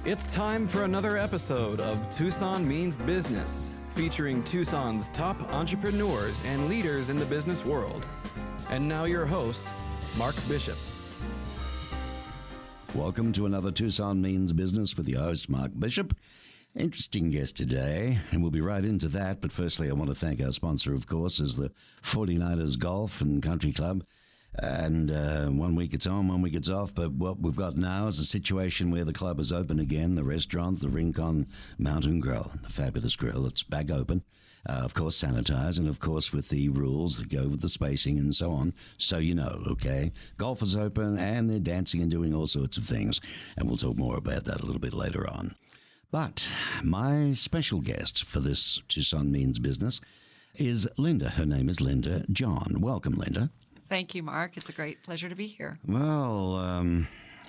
It's time for another episode of Tucson Means Business, featuring Tucson's top entrepreneurs and leaders in the business world. And now your host, Mark Bishop. Welcome to another Tucson Means Business with your host, Mark Bishop. Interesting guest today, and we'll be right into that. But firstly, I want to thank our sponsor, of course, is the 49ers Golf and Country Club. And 1 week it's on, 1 week it's off. But what we've got now is a situation where the club is open again. The restaurant, the Rincon Mountain Grill, the fabulous grill, it's back open. Of course, sanitized, and of course with the rules that go with the spacing and so on. So you know, okay? Golf is open, and they're dancing and doing all sorts of things. And we'll talk more about that a little bit later on. But my special guest for this Tucson Means Business is Linda. Her name is Linda John. Welcome, Linda. Thank you, Mark. It's a great pleasure to be here. Well,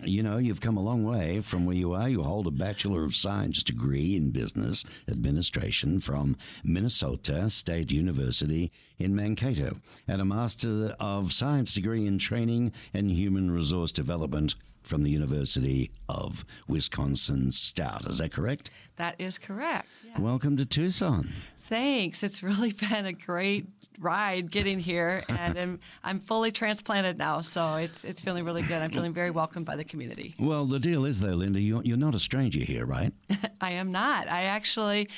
you know, you've come a long way from where you are. You hold a Bachelor of Science degree in Business Administration from Minnesota State University in Mankato and a Master of Science degree in Training and Human Resource Development from the University of Wisconsin-Stout. Is that correct? That is correct. Yeah. Welcome to Tucson. Thanks. It's really been a great ride getting here, and I'm fully transplanted now, so it's feeling really good. I'm feeling very welcomed by the community. Well, the deal is, though, Linda, you're not a stranger here, right? I am not. I actually,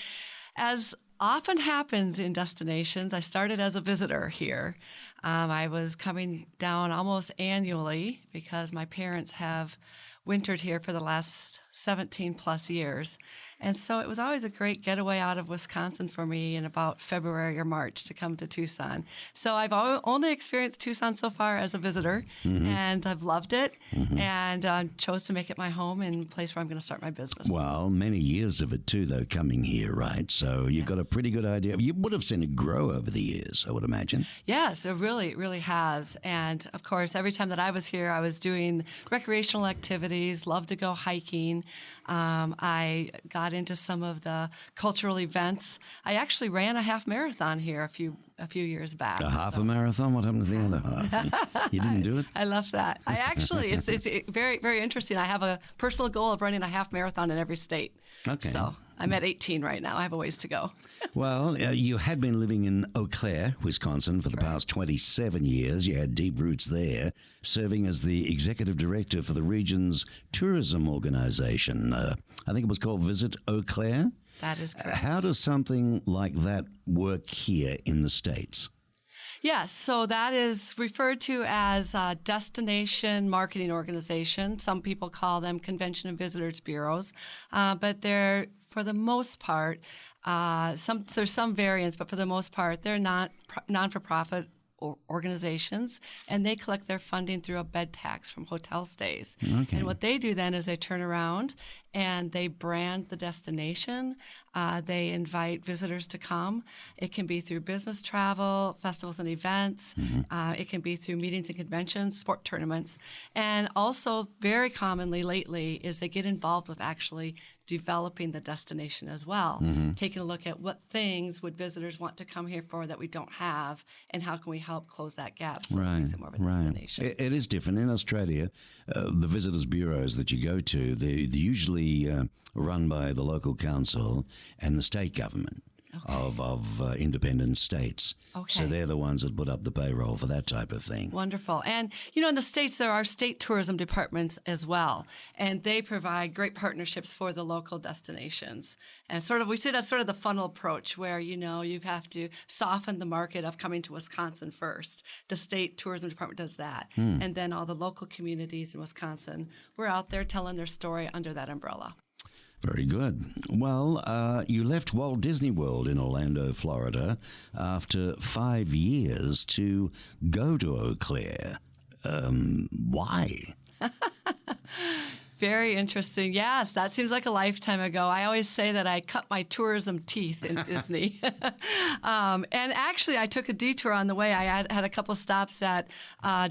as often happens in destinations, I started as a visitor here. I was coming down almost annually because my parents have wintered here for the last 17 plus years. And so it was always a great getaway out of Wisconsin for me in about February or March to come to Tucson. So I've only experienced Tucson so far as a visitor, and I've loved it, and chose to make it my home and place where I'm going to start my business. Well, many years of it too, though, coming here, right? So you've got a pretty good idea. You would have seen it grow over the years, I would imagine. Yes, it really has. And of course, every time that I was here, I was doing recreational activities, loved to go hiking. I got into some of the cultural events. I actually ran a half marathon here a few years back. A half a marathon? What happened to the other half? You didn't do it? I love that. I actually, it's very, very interesting. I have a personal goal of running a half marathon in every state. Okay. So I'm at 18 right now. I have a ways to go. Well, you had been living in Eau Claire, Wisconsin for the past 27 years. You had deep roots there, serving as the executive director for the region's tourism organization. I think it was called Visit Eau Claire. That is correct. How does something like that work here in the States? Yes, so that is referred to as a destination marketing organization. Some people call them convention and visitors bureaus, but they're, for the most part, there's some variance, but for the most part, they're not non-for-profit organizations, and they collect their funding through a bed tax from hotel stays. Okay. And what they do then is they turn around and they brand the destination. They invite visitors to come. It can be through business travel, festivals and events. It can be through meetings and conventions, sport tournaments. And also, very commonly lately, is they get involved with actually developing the destination as well, taking a look at what things would visitors want to come here for that we don't have, and how can we help close that gap so it makes it more of a destination. It is different. In Australia, the visitors bureaus that you go to, they're usually run by the local council and the state government. Of independent states. Okay. So they're the ones that put up the payroll for that type of thing. Wonderful. And, you know, in the States, there are state tourism departments as well. And they provide great partnerships for the local destinations. And we see that's sort of the funnel approach where, you know, you have to soften the market of coming to Wisconsin first. The state tourism department does that. And then all the local communities in Wisconsin, we're out there telling their story under that umbrella. Very good. Well, you left Walt Disney World in Orlando, Florida, after 5 years to go to Eau Claire. Why? Very interesting. Yes, that seems like a lifetime ago. I always say that I cut my tourism teeth in Disney. And actually, I took a detour on the way. I had a couple stops at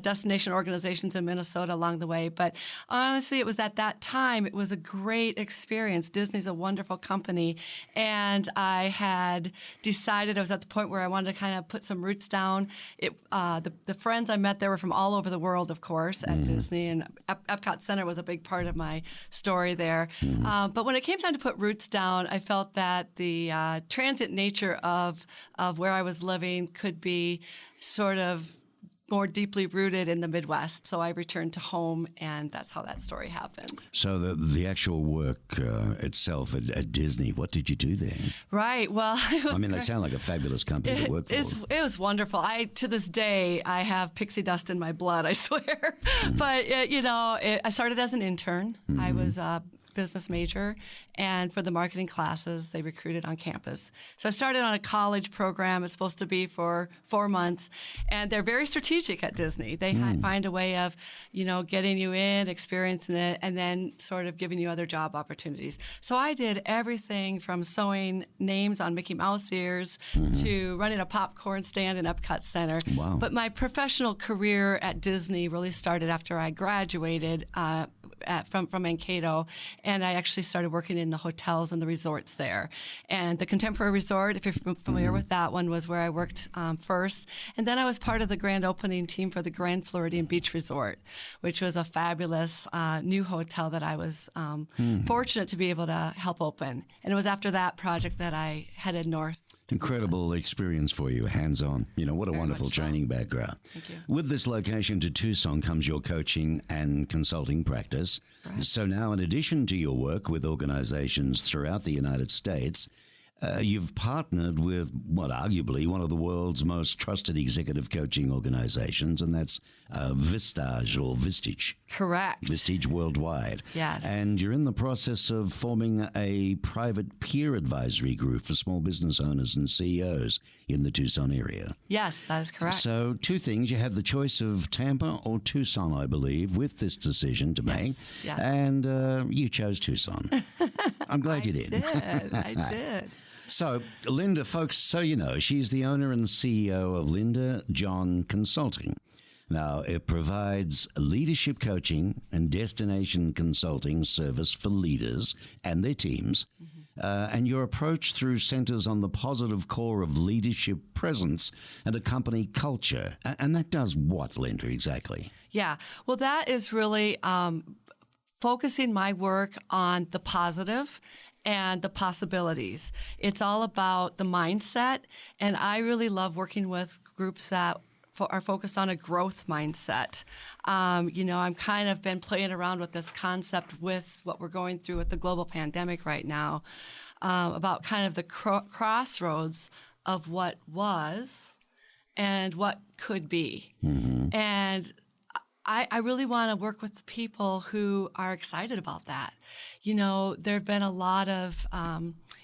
destination organizations in Minnesota along the way. But honestly, it was at that time, it was a great experience. Disney's a wonderful company. And I had decided, I was at the point where I wanted to kind of put some roots down. The friends I met there were from all over the world, of course, at Disney. And Epcot Center was a big part of my story there. But when it came time to put roots down, I felt that the transient nature of where I was living could be sort of more deeply rooted in the Midwest. So I returned to home, and that's how that story happened. So the actual work itself at Disney, what did you do there? Right. Well, they sound like a fabulous company to work for. It was wonderful. To this day, I have pixie dust in my blood, I swear. But, I started as an intern. I was a business major, and for the marketing classes, they recruited on campus. So I started on a college program. It's supposed to be for 4 months, and they're very strategic at Disney. They find a way of, getting you in, experiencing it, and then sort of giving you other job opportunities. So I did everything from sewing names on Mickey Mouse ears to running a popcorn stand in Epcot Center. Wow. But my professional career at Disney really started after I graduated from Mankato, and I actually started working in the hotels and the resorts there. And the Contemporary Resort, if you're familiar with that one, was where I worked first. And then I was part of the grand opening team for the Grand Floridian Beach Resort, which was a fabulous new hotel that I was fortunate to be able to help open. And it was after that project that I headed north. Incredible experience for you, hands-on. What a wonderful training background. Thank you. With this location to Tucson comes your coaching and consulting practice. Right. So now, in addition to your work with organizations throughout the United States, you've partnered with arguably one of the world's most trusted executive coaching organizations, and that's Vestige or Vestige. Correct. Vestige Worldwide. Yes. And you're in the process of forming a private peer advisory group for small business owners and CEOs in the Tucson area. Yes, that is correct. So 2 things. You have the choice of Tampa or Tucson, I believe, with this decision to make. Yes. And you chose Tucson. I'm glad you did. I did. So, Linda, folks, so you know, she's the owner and CEO of Linda John Consulting. Now, it provides leadership coaching and destination consulting service for leaders and their teams. And your approach through centers on the positive core of leadership presence and a company culture. And that does what, Linda, exactly? Yeah. Well, that is really focusing my work on the positive and the possibilities. It's all about the mindset, and I really love working with groups that are focused on a growth mindset. I'm kind of been playing around with this concept with what we're going through with the global pandemic right now, about kind of the crossroads of what was and what could be. And I really want to work with people who are excited about that. There have been a lot of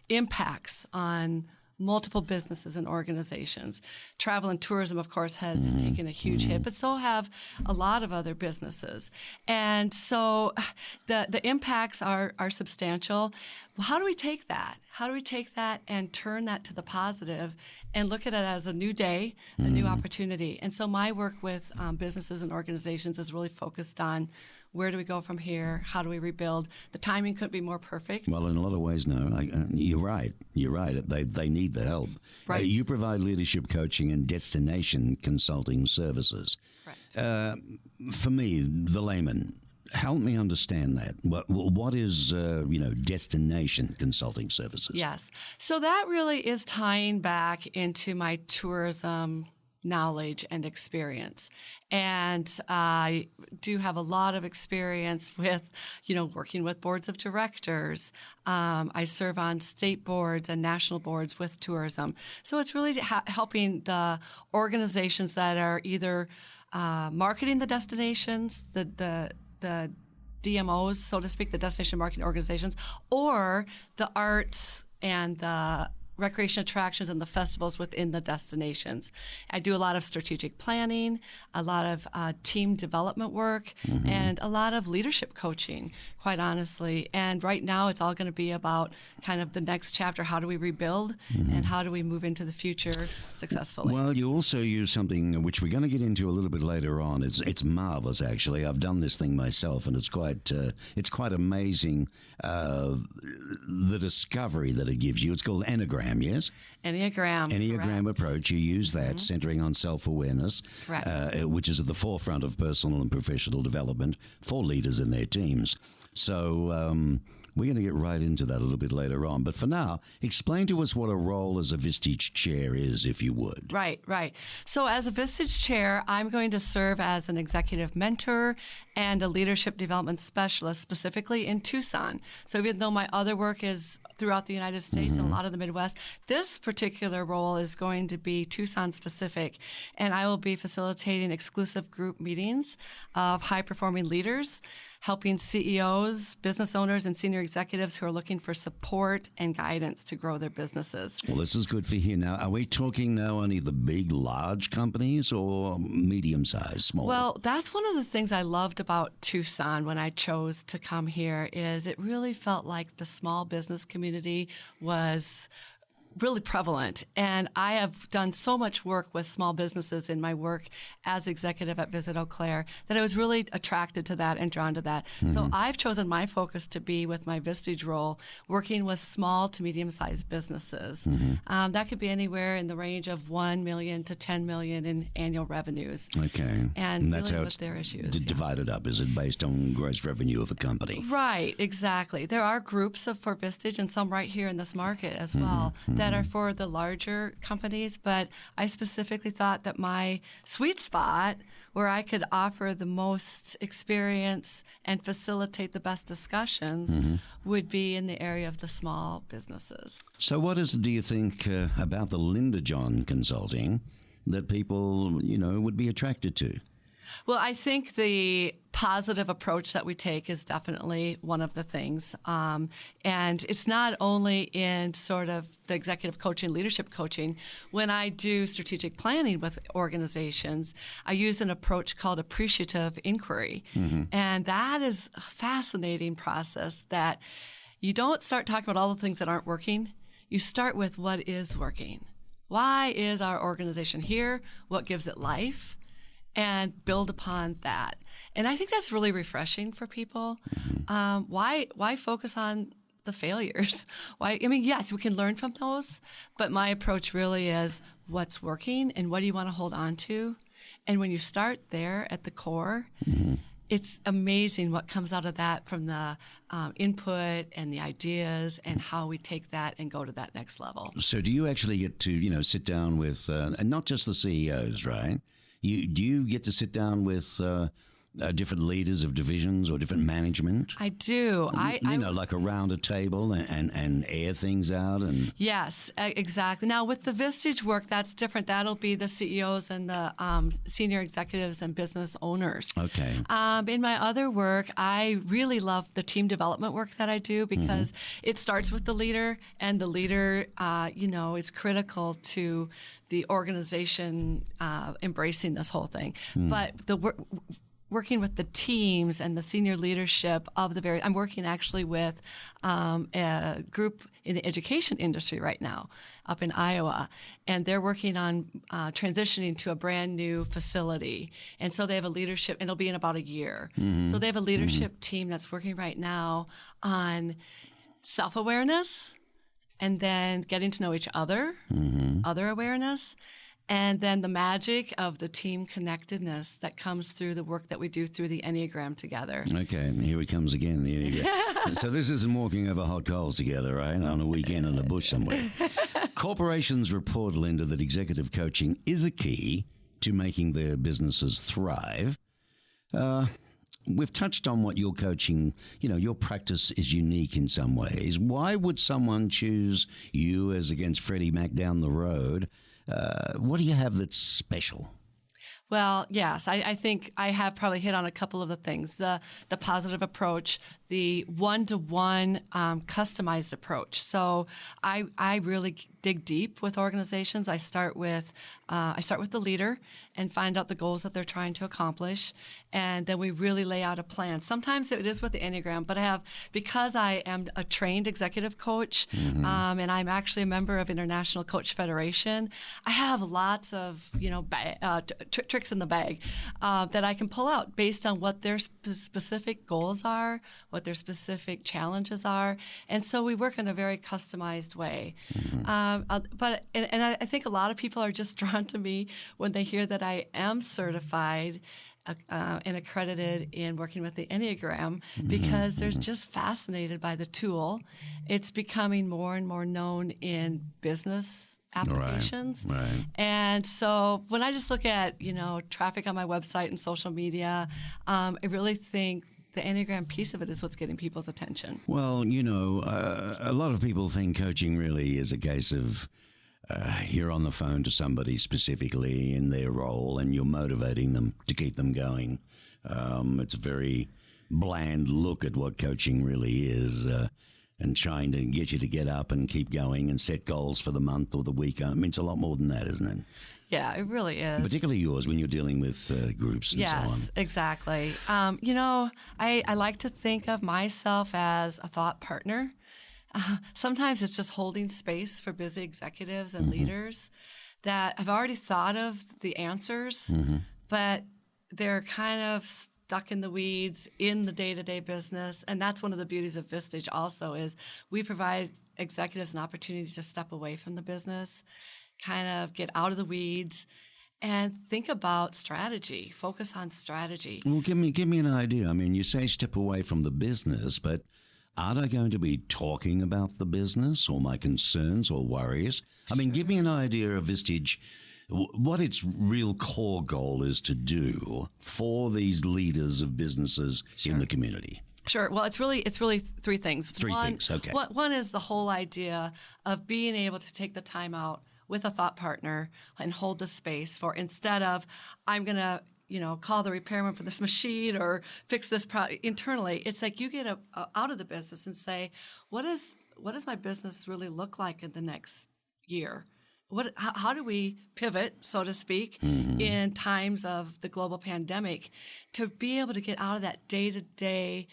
impacts on multiple businesses and organizations. Travel and tourism, of course, has taken a huge hit, but so have a lot of other businesses. And so the impacts are substantial. Well, how do we take that? How do we take that and turn that to the positive and look at it as a new day, a new opportunity? And so my work with businesses and organizations is really focused on where do we go from here? How do we rebuild? The timing couldn't be more perfect. Well, in a lot of ways, no. You're right. You're right. They need the help. Right. You provide leadership coaching and destination consulting services. Correct. For me, the layman, help me understand that. What is, destination consulting services? Yes. So that really is tying back into my tourism knowledge and experience. And I do have a lot of experience with, working with boards of directors. I serve on state boards and national boards with tourism. So it's really helping the organizations that are either marketing the destinations, the DMOs, so to speak, the destination marketing organizations, or the arts and the recreation attractions and the festivals within the destinations. I do a lot of strategic planning, a lot of team development work, and a lot of leadership coaching, quite honestly. And right now it's all going to be about kind of the next chapter. How do we rebuild and how do we move into the future successfully? Well, you also use something which we're going to get into a little bit later on. It's marvelous, actually. I've done this thing myself, and it's quite amazing, the discovery that it gives you. It's called Enneagram. Yes? Enneagram correct. Approach. You use that centering on self-awareness, which is at the forefront of personal and professional development for leaders and their teams. So we're going to get right into that a little bit later on. But for now, explain to us what a role as a Vestige chair is, if you would. Right. So as a Vestige chair, I'm going to serve as an executive mentor and a leadership development specialist, specifically in Tucson. So even though my other work is throughout the United States and a lot of the Midwest, this particular role is going to be Tucson specific. And I will be facilitating exclusive group meetings of high-performing leaders, helping CEOs, business owners, and senior executives who are looking for support and guidance to grow their businesses. Well, this is good for you. Now, are we talking now only the big, large companies or medium-sized, small? Well, that's one of the things I loved about Tucson when I chose to come here is it really felt like the small business community was really prevalent. And I have done so much work with small businesses in my work as executive at Visit Eau Claire that I was really attracted to that and drawn to that. So I've chosen my focus to be with my Vestige role, working with small to medium-sized businesses. That could be anywhere in the range of 1 million to 10 million in annual revenues. Okay. And that's dealing how with it's their issues. divided up. Is it based on gross revenue of a company? Right, exactly. There are groups for Vestige and some right here in this market as well that are for the larger companies, but I specifically thought that my sweet spot where I could offer the most experience and facilitate the best discussions would be in the area of the small businesses. So what is it, do you think, about the Linda John consulting that people, would be attracted to? Well, I think the positive approach that we take is definitely one of the things. And it's not only in sort of the executive coaching, leadership coaching. When I do strategic planning with organizations, I use an approach called appreciative inquiry. And that is a fascinating process that you don't start talking about all the things that aren't working. You start with what is working. Why is our organization here? What gives it life? And build upon that. And I think that's really refreshing for people. Why focus on the failures? Yes, we can learn from those, but my approach really is what's working and what do you want to hold on to? And when you start there at the core, it's amazing what comes out of that from the input and the ideas and how we take that and go to that next level. So do you actually get to, sit down with, and not just the CEOs, right? Do you get to sit down with different leaders of divisions or different management? I do. Like around a table and air things out? And Yes, exactly. Now, with the Vestige work, that's different. That'll be the CEOs and the senior executives and business owners. Okay. In my other work, I really love the team development work that I do because it starts with the leader, and the leader, is critical to the organization embracing this whole thing. But working with the teams and the senior leadership of the I'm working actually with a group in the education industry right now up in Iowa, and they're working on transitioning to a brand new facility. And so they have a leadership, and it'll be in about a year. So they have a leadership team that's working right now on self-awareness, and then getting to know each other, other awareness, and then the magic of the team connectedness that comes through the work that we do through the Enneagram together. Okay, here it comes again, the Enneagram. So this isn't walking over hot coals together, right, on a weekend in the bush somewhere. Corporations report, Linda, that executive coaching is a key to making their businesses thrive. We've touched on what your coaching, your practice is unique in some ways. Why would someone choose you as against Freddie Mac down the road? What do you have that's special? Well, yes, I think I have probably hit on a couple of the things. The positive approach, the one-to-one customized approach. So I really dig deep with organizations. I start with the leader and find out the goals that they're trying to accomplish, and then we really lay out a plan. Sometimes it is with the Enneagram, but because I am a trained executive coach, and I'm actually a member of International Coach Federation, I have lots of tricks in the bag that I can pull out based on what their specific goals are, what their specific challenges are, and so we work in a very customized way. But I think a lot of people are just drawn to me when they hear that I am certified and accredited in working with the Enneagram because they're just fascinated by the tool. It's becoming more and more known in business applications. Right. And so when I just look at, traffic on my website and social media, I really think the Enneagram piece of it is what's getting people's attention. Well, a lot of people think coaching really is a case of you're on the phone to somebody specifically in their role and you're motivating them to keep them going. It's a very bland look at what coaching really is, and trying to get you to get up and keep going and set goals for the month or the week. I mean, it's a lot more than that, isn't it? Yeah, it really is. Particularly yours when you're dealing with groups and so on. Yes, exactly. I like to think of myself as a thought partner. Sometimes it's just holding space for busy executives and leaders that have already thought of the answers, but they're kind of stuck in the weeds in the day-to-day business. And that's one of the beauties of Vestige also is we provide executives an opportunity to step away from the business, kind of get out of the weeds, and think about strategy, focus on strategy. Well, give me an idea. I mean, you say step away from the business, but aren't I going to be talking about the business or my concerns or worries? I mean, give me an idea of Vestige, what its real core goal is to do for these leaders of businesses in the community. Sure. Well, it's really three things. Three things, okay. One is the whole idea of being able to take the time out with a thought partner and hold the space for, instead of I'm going to call the repairman for this machine or fix this internally. It's like you get out of the business and say, what does my business really look like in the next year? How do we pivot, so to speak, in times of the global pandemic to be able to get out of that day-to-day,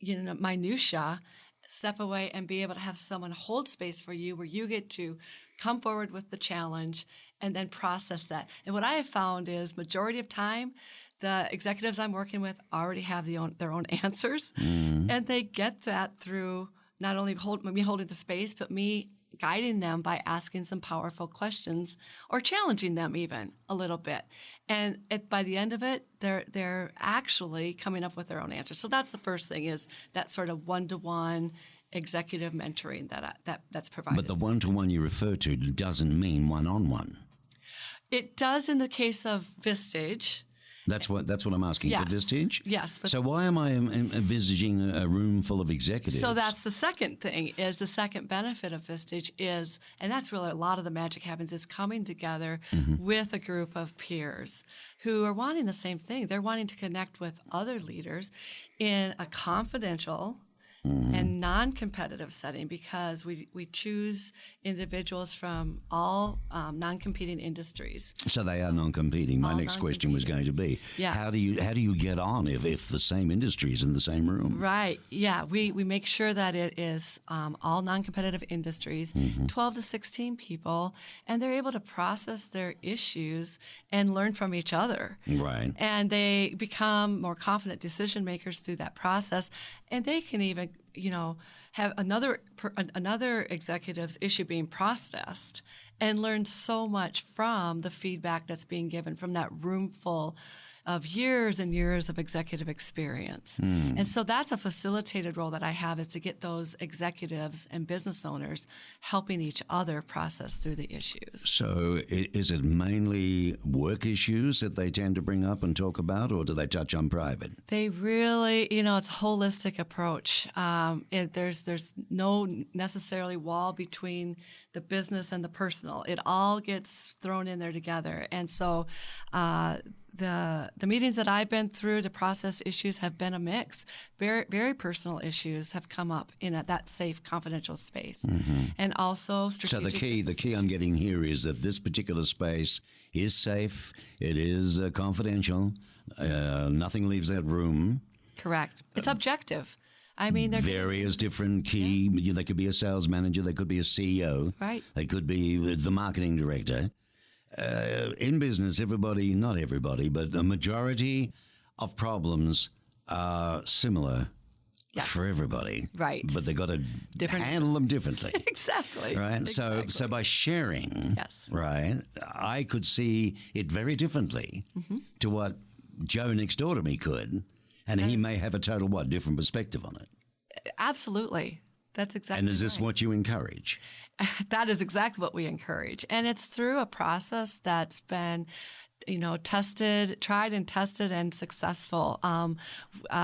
minutia, step away and be able to have someone hold space for you where you get to come forward with the challenge and then process that. And what I have found is majority of time, the executives I'm working with already have their own answers, and they get that through not only me holding the space, but me guiding them by asking some powerful questions or challenging them even a little bit. And by the end of it, they're actually coming up with their own answers. So that's the first thing, is that sort of one-to-one executive mentoring that's provided. But the one-to-one you refer to doesn't mean one-on-one. It does in the case of Vestige. That's what I'm asking for Vestige? Yes. So why am I envisaging a room full of executives? So that's the second thing, is the second benefit of Vestige is, and that's really a lot of the magic happens, is coming together with a group of peers who are wanting the same thing. They're wanting to connect with other leaders in a confidential and non-competitive setting, because we choose individuals from all non-competing industries. So they are non-competing. My next question was going to be, how do you get on if the same industry is in the same room? Right. Yeah. We make sure that it is all non-competitive industries, 12 to 16 people, and they're able to process their issues and learn from each other. Right. And they become more confident decision makers through that process, and they can even have another executive's issue being processed and learn so much from the feedback that's being given from that room full of years and years of executive experience. And so that's a facilitated role that I have, is to get those executives and business owners helping each other process through the issues. So is it mainly work issues that they tend to bring up and talk about, or do they touch on private? They really, it's a holistic approach. There's no necessarily wall between the business and the personal. It all gets thrown in there together. And so the meetings that I've been through to process issues have been a mix. Very, very personal issues have come up in that safe, confidential space. And also strategic. So the key I'm getting here is that this particular space is safe, it is confidential, nothing leaves that room. Correct. It's objective. I mean, various different key. Yeah. They could be a sales manager. They could be a CEO. Right. They could be the marketing director. In business, not everybody, but the majority of problems are similar for everybody. Right. But they've got to handle them differently. Exactly. Right. Exactly. So by sharing, right, I could see it very differently to what Joe next door to me could, and he may have a total, different perspective on it. Absolutely. That's exactly And is this right. what you encourage? That is exactly what we encourage. And it's through a process that's been, tried and tested and successful.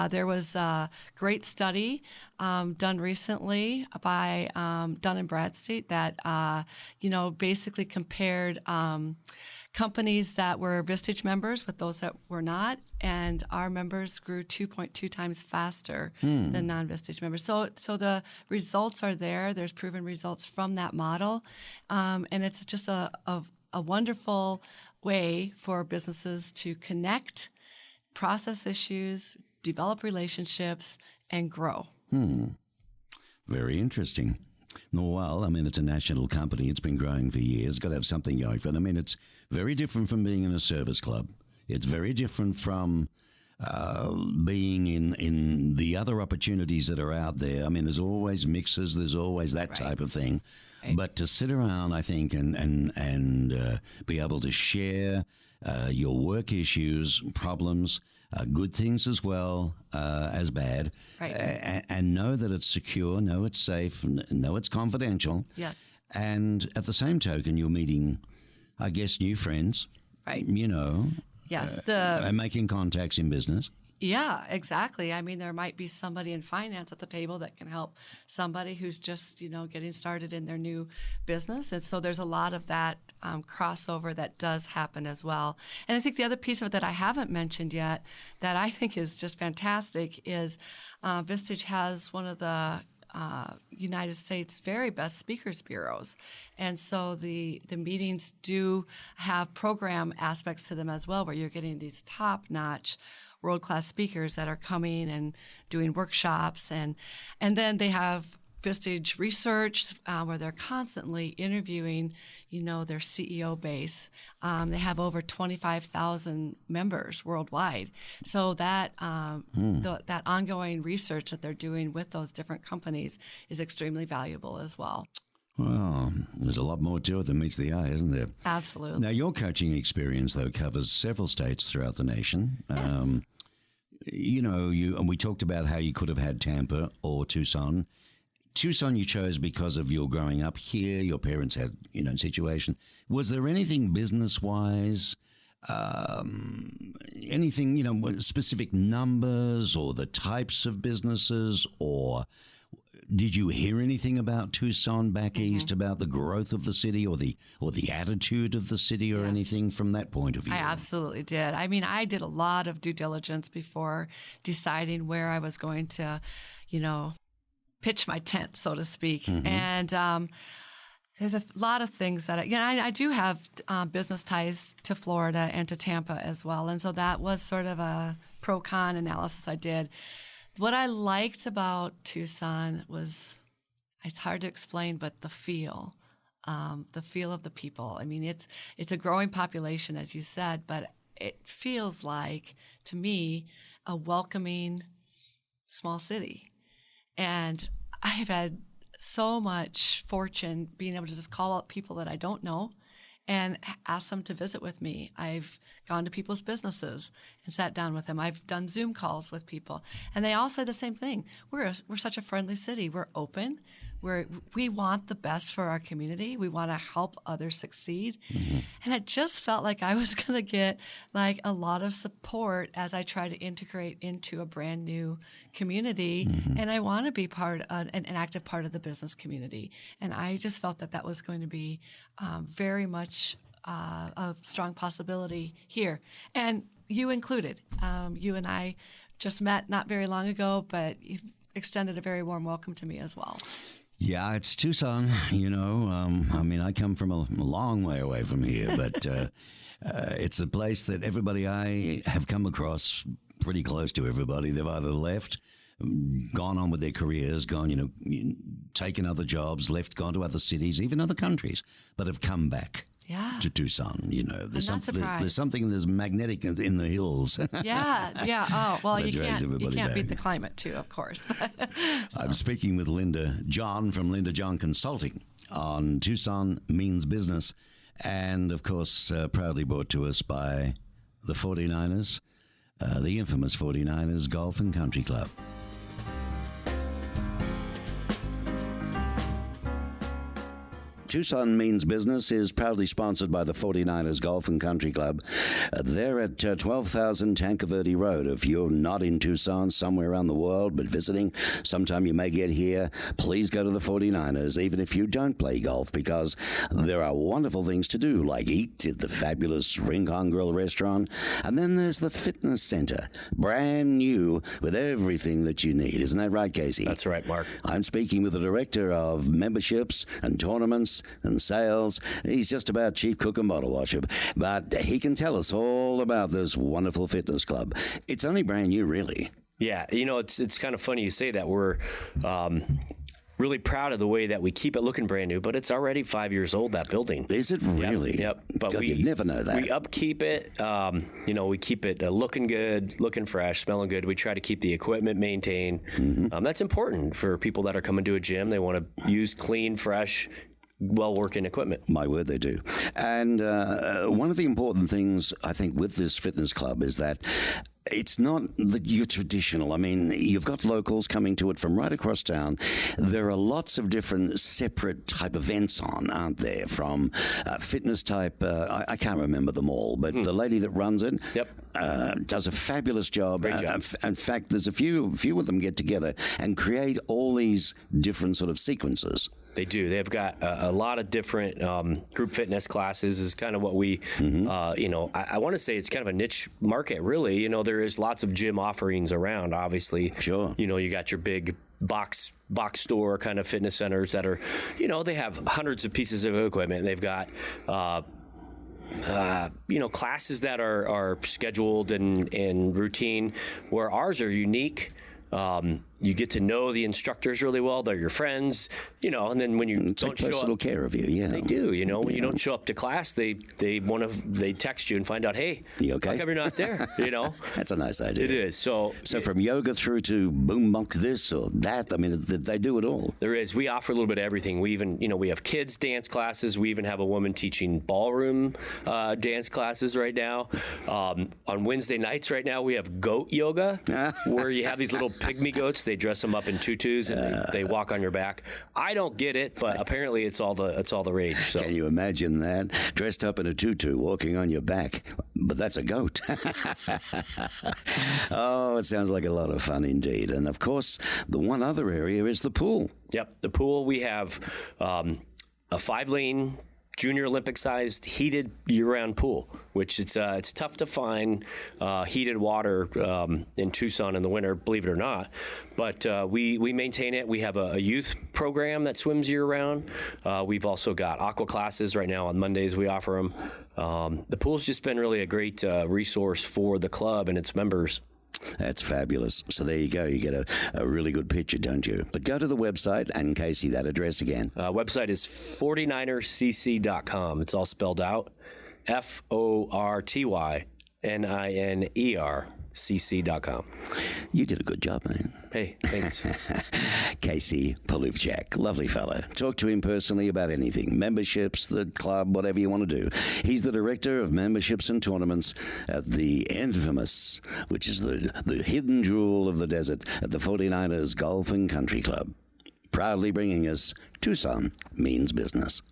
There was a great study done recently by Dun and Bradstreet that, basically compared companies that were Vestige members with those that were not, and our members grew 2.2 times faster than non-Vestige members. So the results are there. There's proven results from that model, and it's just a wonderful way for businesses to connect, process issues, develop relationships, and grow. Very interesting. Well, it's a national company. It's been growing for years. It's got to have something going for it. It's very different from being in a service club. It's very different from being in the other opportunities that are out there. There's always mixes. There's always that type of thing. Right. But to sit around, I think, and be able to share your work issues, problems, good things as well as bad, right. And know that it's secure, know it's safe, know it's confidential. Yes. And at the same token, you're meeting, I guess, new friends. Right. Yes. And making contacts in business. Yeah, exactly. There might be somebody in finance at the table that can help somebody who's just, getting started in their new business. And so there's a lot of that crossover that does happen as well. And I think the other piece of it that I haven't mentioned yet that I think is just fantastic is Vestige has one of the United States' very best speakers bureaus. And so the meetings do have program aspects to them as well, where you're getting these top-notch world-class speakers that are coming and doing workshops. And then they have Vestige Research, where they're constantly interviewing, their CEO base. They have over 25,000 members worldwide. So that that ongoing research that they're doing with those different companies is extremely valuable as well. Well, there's a lot more to it than meets the eye, isn't there? Absolutely. Now, your coaching experience, though, covers several states throughout the nation. Yes. And we talked about how you could have had Tampa or Tucson. Tucson you chose because of your growing up here. Your parents had, situation. Was there anything business-wise, anything, specific numbers or the types of businesses, or did you hear anything about Tucson back east, about the growth of the city or the attitude of the city or anything from that point of view? I absolutely did. I did a lot of due diligence before deciding where I was going to, pitch my tent, so to speak. And there's a lot of things that, I do have business ties to Florida and to Tampa as well. And so that was sort of a pro-con analysis I did. What I liked about Tucson was, it's hard to explain, but the feel of the people. It's a growing population, as you said, but it feels like, to me, a welcoming small city. And I have had so much fortune being able to just call out people that I don't know and ask them to visit with me. I've gone to people's businesses and sat down with them. I've done Zoom calls with people. And they all say the same thing. We're such a friendly city. We're open. We want the best for our community. We want to help others succeed. And it just felt like I was going to get a lot of support as I try to integrate into a brand new community. And I want to be an active part of the business community. And I just felt that was going to be very much a strong possibility here. And you included. You and I just met not very long ago, but you've extended a very warm welcome to me as well. Yeah, it's Tucson, I come from a long way away from here, but it's a place that everybody I have come across, pretty close to everybody, they've either left, gone on with their careers, taken other jobs, gone to other cities, even other countries, but have come back. Yeah. To Tucson, there's there's something there's magnetic in the hills. Yeah. Oh, well, you can't back. beat the climate too, of course. I'm speaking with Linda John from Linda John Consulting on Tucson Means Business, and of course, proudly brought to us by the 49ers. the infamous 49ers Golf and Country Club. Tucson Means Business is proudly sponsored by the 49ers Golf and Country Club. They're at 12,000 Tanque Verde Road. If you're not in Tucson, somewhere around the world, but visiting, sometime you may get here, please go to the 49ers, even if you don't play golf, because there are wonderful things to do, like eat at the fabulous Rincon Grill restaurant. And then there's the fitness center, brand new, with everything that you need. Isn't that right, Casey? That's right, Mark. I'm speaking with the director of memberships and tournaments and sales. He's just about chief cook and bottle washer, but he can tell us all about this wonderful fitness club. It's only brand new, really. Yeah, it's kind of funny you say that. We're really proud of the way that we keep it looking brand new, but it's already 5 years old, that building. Is it really? Yep. But God, you'd never know that. We upkeep it. We keep it looking good, looking fresh, smelling good. We try to keep the equipment maintained. Mm-hmm. That's important for people that are coming to a gym. They want to use clean, fresh, well-working equipment. My word, they do. And one of the important things, I think, with this fitness club is that it's not your traditional. I mean, you've got locals coming to it from right across town. There are lots of different separate type events on, aren't there? From fitness type, I can't remember them all, but the lady that runs it does a fabulous job. Great job. In fact, there's a few of them get together and create all these different sort of sequences. They do. They've got a lot of different group fitness classes is kind of what we, I want to say it's kind of a niche market, really. There is lots of gym offerings around, obviously. Sure. You got your big box store kind of fitness centers that are, they have hundreds of pieces of equipment. They've got classes that are scheduled and routine, where ours are unique. You get to know the instructors really well. They're your friends, and then when you don't show personal up, care of you, yeah. They do, when you don't show up to class, they text you and find out, hey, you okay? How come you're not there? That's a nice idea. It is. So from yoga through to boombox this or that, I mean, they do it all. There is. We offer a little bit of everything. We even, we have kids dance classes. We even have a woman teaching ballroom dance classes right now. On Wednesday nights right now, we have goat yoga, where you have these little pygmy goats. They dress them up in tutus and they walk on your back. I don't get it, but apparently it's all the rage. So. Can you imagine that? Dressed up in a tutu, walking on your back. But that's a goat. Oh, it sounds like a lot of fun indeed. And of course, the one other area is the pool. Yep, the pool. We have a 5-lane Junior Olympic-sized heated year-round pool, which it's tough to find heated water in Tucson in the winter, believe it or not. But we maintain it. We have a youth program that swims year-round. We've also got aqua classes right now on Mondays. We offer them. The pool's just been really a great resource for the club and its members. That's fabulous. So there you go. You get a really good picture, don't you? But go to the website and, Casey, that address again. Website is 49ercc.com. It's all spelled out. FORTYNINERCC.com. You did a good job, man. Hey, thanks. Casey Palufchak, lovely fellow. Talk to him personally about anything, memberships, the club, whatever you want to do. He's the director of memberships and tournaments at the infamous, which is the hidden jewel of the desert, at the 49ers Golf and Country Club. Proudly bringing us Tucson Means Business.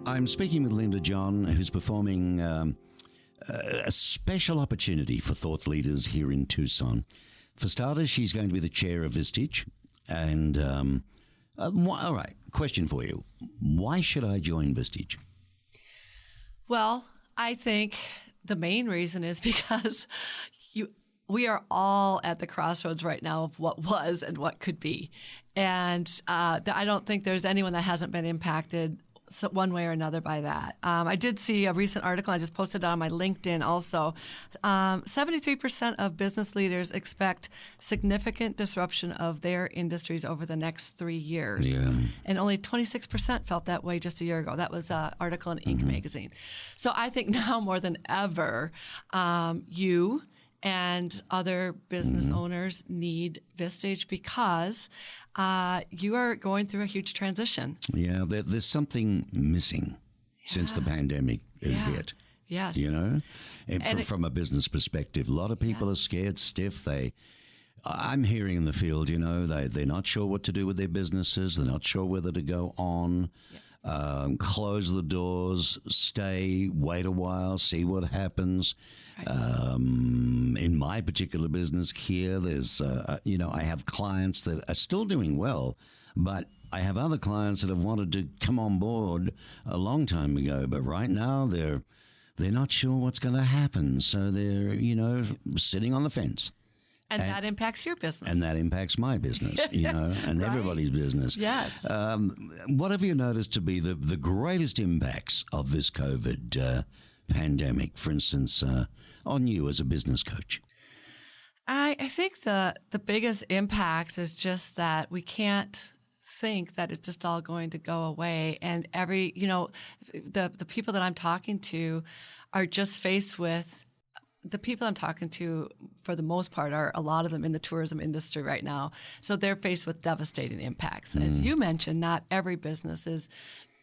I'm speaking with Linda John, who's performing a special opportunity for thought leaders here in Tucson. For starters, she's going to be the chair of Vestige. And, all right, question for you. Why should I join Vestige? Well, I think the main reason is because we are all at the crossroads right now of what was and what could be. And I don't think there's anyone that hasn't been impacted one way or another by that. I did see a recent article, I just posted it on my LinkedIn also. 73% of business leaders expect significant disruption of their industries over the next 3 years. Yeah. And only 26% felt that way just a year ago. That was an article in Inc. magazine. So I think now more than ever, you and other business owners need Vestige because you are going through a huge transition. Yeah, there's something missing since the pandemic has hit. Yes. You know, And from a business perspective, a lot of people are scared stiff. I'm hearing in the field, you know, they're not sure what to do with their businesses. They're not sure whether to go on, close the doors, stay, wait a while, see what happens. Right. In my particular business here, there's, I have clients that are still doing well, but I have other clients that have wanted to come on board a long time ago, but right now they're not sure what's going to happen. So they're, sitting on the fence. And that impacts your business. And that impacts my business, and Right. everybody's business. Yes. What have you noticed to be the greatest impacts of this COVID pandemic, for instance, on you as a business coach? I think the biggest impact is just that we can't think that it's just all going to go away. And the people that I'm talking to are just faced with, the people I'm talking to, for the most part, are a lot of them in the tourism industry right now. So they're faced with devastating impacts. As you mentioned, not every business is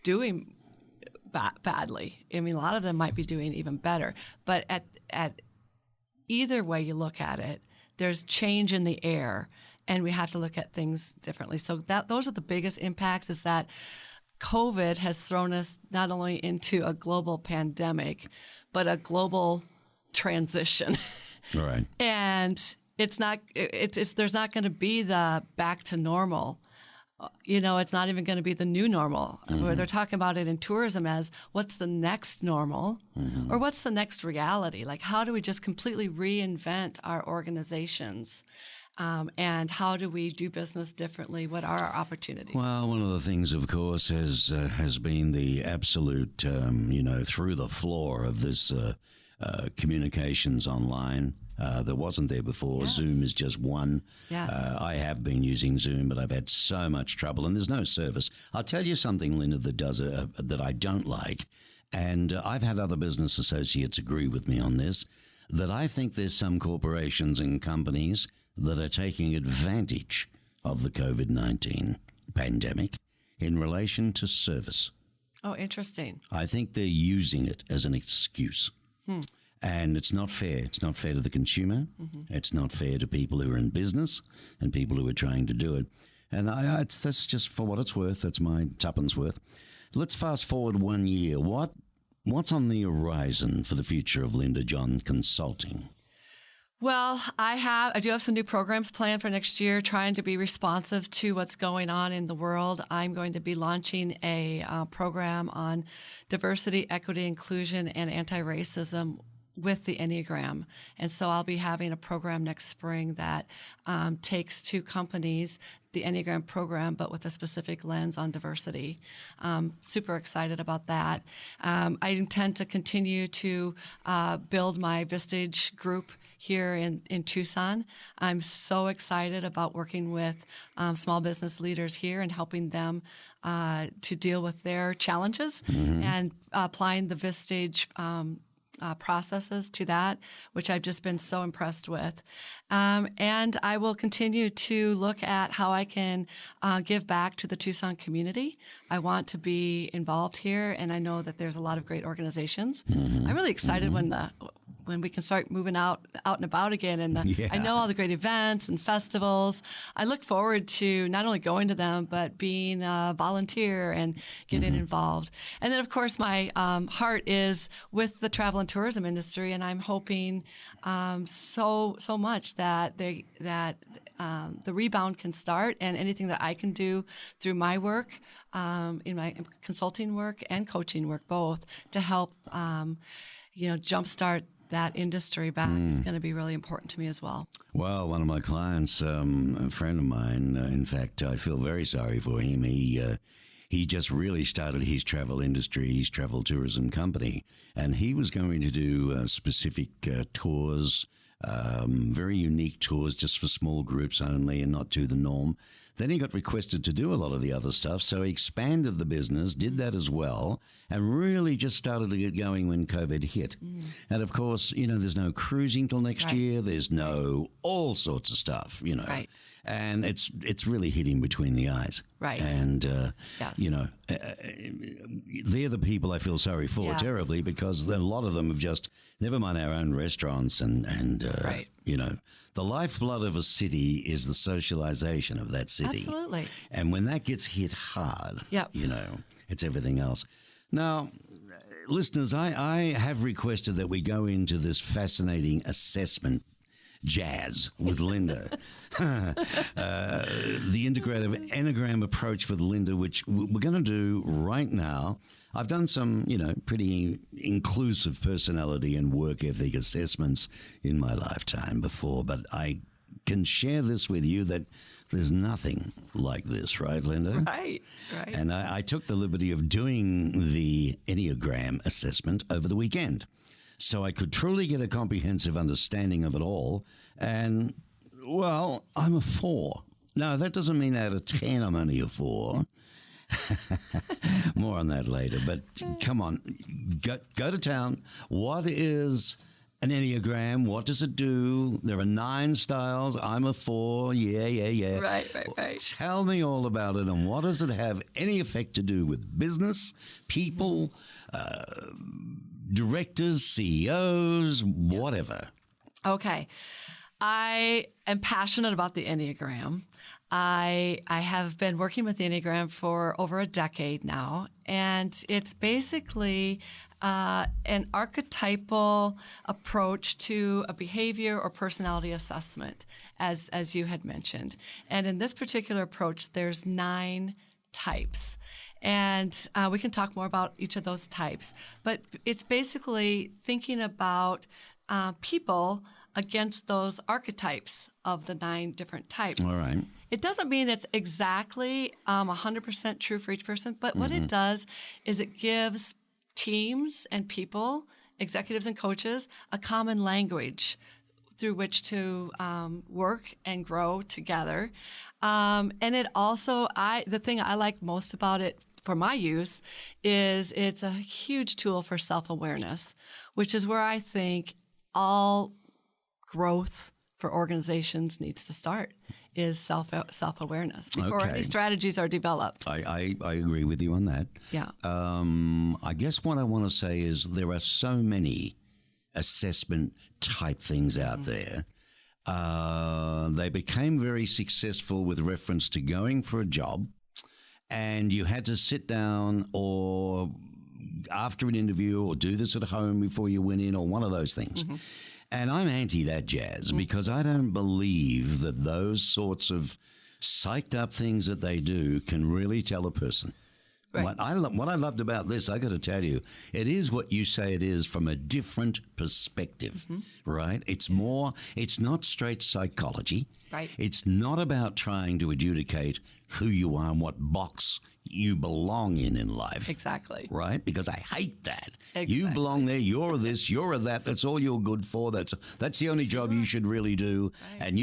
doing badly. I mean, a lot of them might be doing even better. But at either way you look at it, there's change in the air, and we have to look at things differently. So those are the biggest impacts, is that COVID has thrown us not only into a global pandemic, but a global transition. All right. And there's not going to be the back to normal. It's not even going to be the new normal. Where they're talking about it in tourism as what's the next normal, or what's the next reality? Like, how do we just completely reinvent our organizations? And how do we do business differently? What are our opportunities? Well, one of the things, of course, has been the absolute, through the floor of this communications online. That wasn't there before. Yes. Zoom is just one. Yes. I have been using Zoom, but I've had so much trouble, and there's no service. I'll tell you something, Linda, that I don't like, and I've had other business associates agree with me on this, that I think there's some corporations and companies that are taking advantage of the COVID-19 pandemic in relation to service. Oh, interesting. I think they're using it as an excuse. And it's not fair. It's not fair to the consumer. It's not fair to people who are in business and people who are trying to do it. And that's just for what it's worth. That's my tuppence worth. Let's fast forward 1 year. What's on the horizon for the future of Linda John Consulting? Well, I do have some new programs planned for next year, trying to be responsive to what's going on in the world. I'm going to be launching a program on diversity, equity, inclusion, and anti-racism with the Enneagram. And so I'll be having a program next spring that takes to companies the Enneagram program, but with a specific lens on diversity. Super excited about that. I intend to continue to build my Vestige group here in Tucson. I'm so excited about working with small business leaders here and helping them to deal with their challenges and applying the Vestige processes to that, which I've just been so impressed with. And I will continue to look at how I can give back to the Tucson community. I want to be involved here, and I know that there's a lot of great organizations. I'm really excited when we can start moving out and about again. And I know all the great events and festivals. I look forward to not only going to them, but being a volunteer and getting involved. And then, of course, my heart is with the travel and tourism industry, and I'm hoping so much that the rebound can start, and anything that I can do through my work, in my consulting work and coaching work, both, to help jumpstart that industry back is going to be really important to me as well. Well, one of my clients, a friend of mine, in fact, I feel very sorry for him. He just really started his travel industry, his travel tourism company, and he was going to do specific tours very unique tours just for small groups only and not to the norm. Then he got requested to do a lot of the other stuff, so he expanded the business, did that as well, and really just started to get going when COVID hit. And of course, there's no cruising till next year. There's no all sorts of stuff, Right. And it's really hit him between the eyes. Right. And, Yes. they're the people I feel sorry for Yes. terribly, because a lot of them have just, never mind our own restaurants and Right. the lifeblood of a city is the socialization of that city. Absolutely. And when that gets hit hard, Yep. it's everything else. Now, listeners, I have requested that we go into this fascinating assessment jazz with Linda. The integrative Enneagram approach with Linda, which we're going to do right now. I've done some, pretty inclusive personality and work ethic assessments in my lifetime before, but I can share this with you that there's nothing like this, right, Linda? Right. And I took the liberty of doing the Enneagram assessment over the weekend, so I could truly get a comprehensive understanding of it all. And, well, I'm a 4. No, that doesn't mean out of 10 I'm only a 4. More on that later. But come on, go to town. What is an Enneagram? What does it do? There are 9 styles. I'm a 4. Yeah. Right. Tell me all about it, and what does it have any effect to do with business, people, directors, CEOs, whatever? Okay. I am passionate about the Enneagram. I have been working with the Enneagram for over a decade now, and it's basically an archetypal approach to a behavior or personality assessment, as you had mentioned. And in this particular approach, there's 9 types. And we can talk more about each of those types. But it's basically thinking about people against those archetypes of the 9 different types. All right. It doesn't mean it's exactly 100% true for each person, but what it does is it gives teams and people, executives and coaches, a common language through which to work and grow together. And it also, the thing I like most about it for my use is it's a huge tool for self-awareness, which is where I think all growth for organizations needs to start, is self-awareness before any strategies are developed. I agree with you on that. Yeah. I guess what I want to say is there are so many assessment type things out there. They became very successful with reference to going for a job, and you had to sit down or after an interview or do this at home before you went in, or one of those things. And I'm anti that jazz because I don't believe that those sorts of psyched up things that they do can really tell a person. Right. What I loved about this, I got to tell you, it is what you say it is from a different perspective, right? It's not straight psychology. Right. It's not about trying to adjudicate who you are and what box you belong in life. Exactly. Right? Because I hate that. Exactly. You belong there, you're this, you're that, that's all you're good for, that's the only job you should really do. Right. And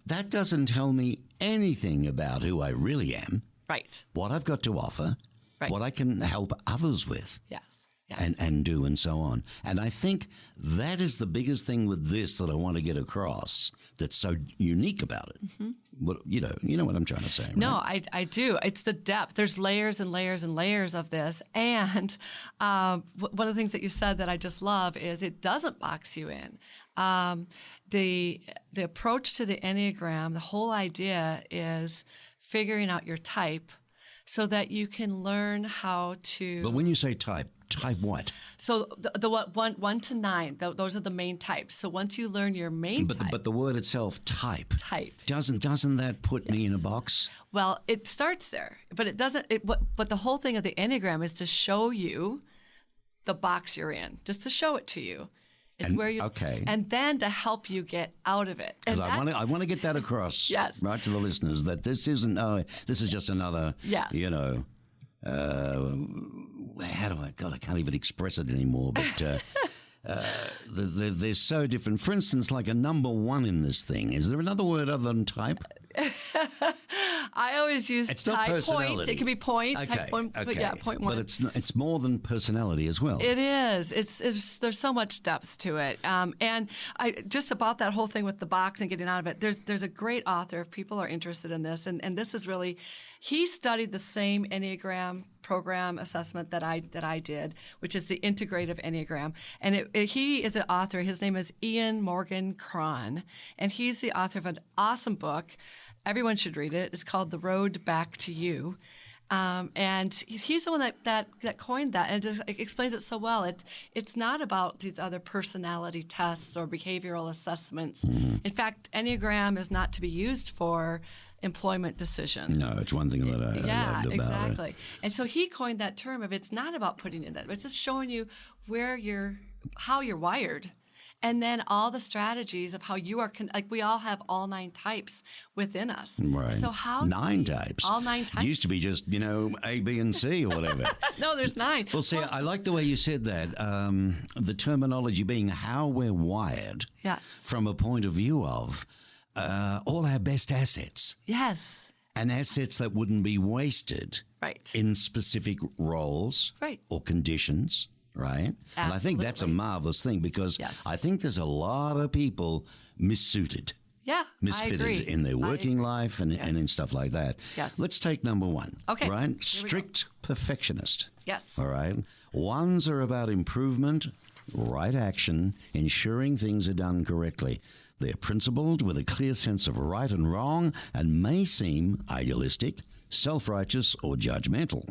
that doesn't tell me anything about who I really am, Right. what I've got to offer, Right. what I can help others with. Yes. And do and so on. And I think that is the biggest thing with this that I want to get across that's so unique about it. What, you know what I'm trying to say, right? No, I do. It's the depth. There's layers and layers and layers of this. And one of the things that you said that I just love is it doesn't box you in. The approach to the Enneagram, the whole idea is figuring out your type so that you can learn how to... But when you say type what? So the 1 to 9, those are the main types. So once you learn your main type... But the word itself, type. Doesn't that put me in a box? Well, it starts there, but it doesn't. But the whole thing of the Enneagram is to show you the box you're in, just to show it to you. It's where you and then to help you get out of it. Because I want to get that across, Yes. right, to the listeners, that this isn't. This is just another. Yes. How do I? God, I can't even express it anymore. But they're so different. For instance, like a number one in this thing. Is there another word other than type? I always use It's not type point. personality. It can be point. Okay, Type point, but okay. yeah, point one. But it's more than personality as well. It is. There's so much depth to it. And I just about that whole thing with the box and getting out of it. There's a great author if people are interested in this, and this is really, he studied the same Enneagram program assessment that I did, which is the integrative Enneagram. And he is an author. His name is Ian Morgan Cron, and he's the author of an awesome book. Everyone should read it. It's called The Road Back to You. And he's the one that coined that, and just explains it so well. It's not about these other personality tests or behavioral assessments. Mm-hmm. In fact, Enneagram is not to be used for employment decisions. No, it's one thing that I loved about it. Exactly. And so he coined that term of it's not about putting in that, it's just showing you how you're wired. And then all the strategies of how you are, like we all have all 9 types within us. Right. So how 9 types? All 9 types. Used to be just, A, B, and C or whatever. No, there's 9. Well, see, I like the way you said that. The terminology being how we're wired Yes. from a point of view of all our best assets. Yes. And assets that wouldn't be wasted Right. in specific roles Right. or conditions. Right? And I think that's a marvelous thing because Yes. I think there's a lot of people missuited, Yeah. misfitted I agree. in their working I life and in stuff like that. Yes. Let's take number 1. Okay. Right? Here we go. Strict perfectionist. Yes. All right. Ones are about improvement, right action, ensuring things are done correctly. They're principled with a clear sense of right and wrong and may seem idealistic, self-righteous, or judgmental.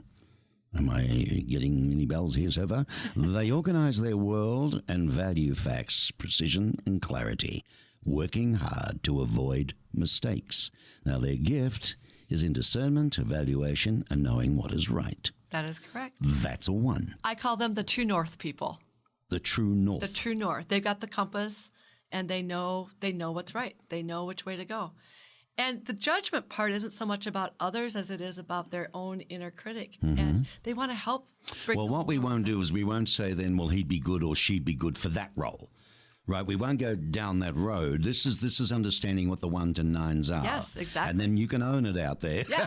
Am I getting any bells here so far? They organize their world and value facts, precision and clarity, working hard to avoid mistakes. Now, their gift is in discernment, evaluation, and knowing what is right. That is correct. That's a 1. I call them the true north people. The true north. The true north. They've got the compass, and they know what's right. They know which way to go. And the judgment part isn't so much about others as it is about their own inner critic. Mm-hmm. And they want to help. Well, what we won't do is we won't say then, well, he'd be good or she'd be good for that role. Right? We won't go down that road. This is understanding what the 1 to 9s are. Yes, exactly. And then you can own it out there. Yeah.